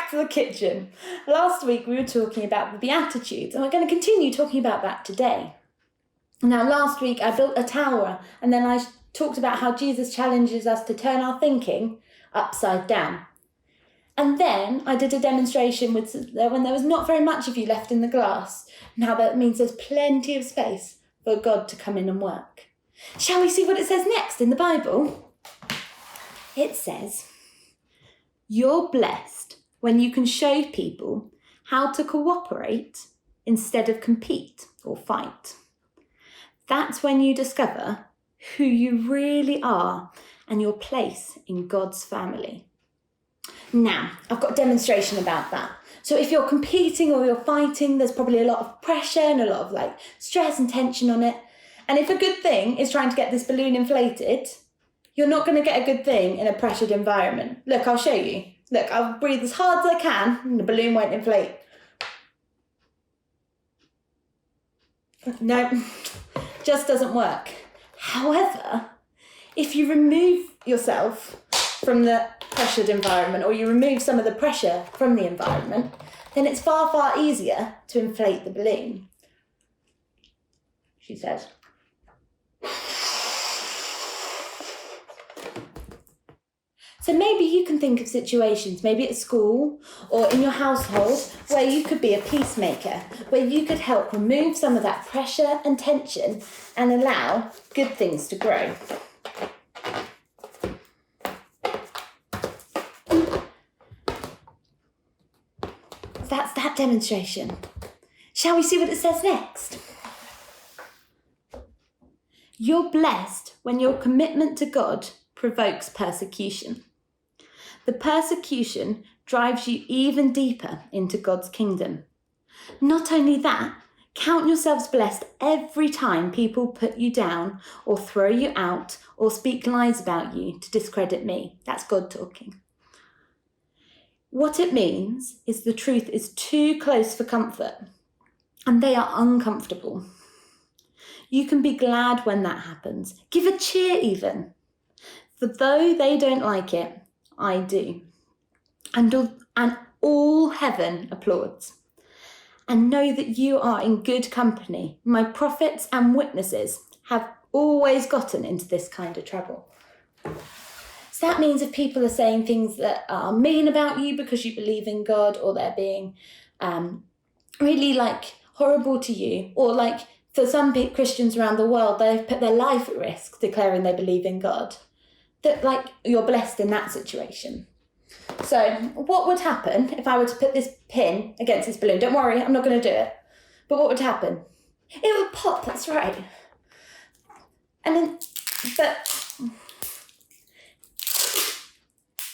back to the kitchen. Last week we were talking about the Beatitudes, and we're going to continue talking about that today. Now, last week I built a tower, and then I talked about how Jesus challenges us to turn our thinking upside down. And then I did a demonstration when there was not very much of you left in the glass. Now that means there's plenty of space for God to come in and work. Shall we see what it says next in the Bible? It says, "You're blessed when you can show people how to cooperate instead of compete or fight. That's when you discover who you really are and your place in God's family." Now, I've got a demonstration about that. So if you're competing or you're fighting, there's probably a lot of pressure and a lot of stress and tension on it. And if a good thing is trying to get this balloon inflated, you're not going to get a good thing in a pressured environment. Look, I'll show you. Look, I'll breathe as hard as I can and the balloon won't inflate. No, just doesn't work. However, if you remove yourself from the pressured environment, or you remove some of the pressure from the environment, then it's far, far easier to inflate the balloon. She says. So maybe you can think of situations, maybe at school or in your household, where you could be a peacemaker, where you could help remove some of that pressure and tension and allow good things to grow. That's that demonstration. Shall we see what it says next? "You're blessed when your commitment to God provokes persecution. The persecution drives you even deeper into God's kingdom. Not only that, count yourselves blessed every time people put you down or throw you out or speak lies about you to discredit me." That's God talking. What it means is the truth is too close for comfort, and they are uncomfortable. You can be glad when that happens. Give a cheer even. For though they don't like it, I do. And all heaven applauds. And know that you are in good company. My prophets and witnesses have always gotten into this kind of trouble. So that means if people are saying things that are mean about you because you believe in God, or they're being really horrible to you, or for some Christians around the world, they've put their life at risk declaring they believe in God, that you're blessed in that situation. So what would happen if I were to put this pin against this balloon? Don't worry, I'm not going to do it. But what would happen? It would pop, that's right. But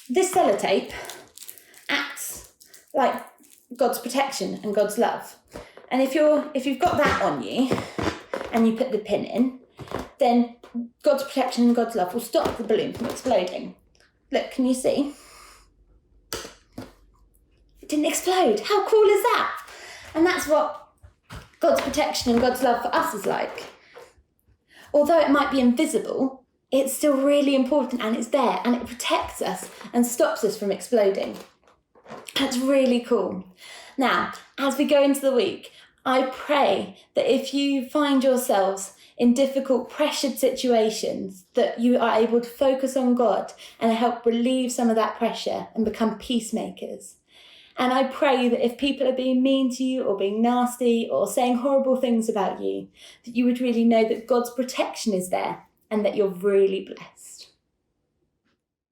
this sellotape acts like God's protection and God's love. And if you've got that on you and you put the pin in, then God's protection and God's love will stop the balloon from exploding. Look, can you see? It didn't explode. How cool is that? And that's what God's protection and God's love for us is like. Although it might be invisible, it's still really important, and it's there, and it protects us and stops us from exploding. That's really cool. Now, as we go into the week, I pray that if you find yourselves in difficult, pressured situations, that you are able to focus on God and help relieve some of that pressure and become peacemakers. And I pray that if people are being mean to you or being nasty or saying horrible things about you, that you would really know that God's protection is there and that you're really blessed.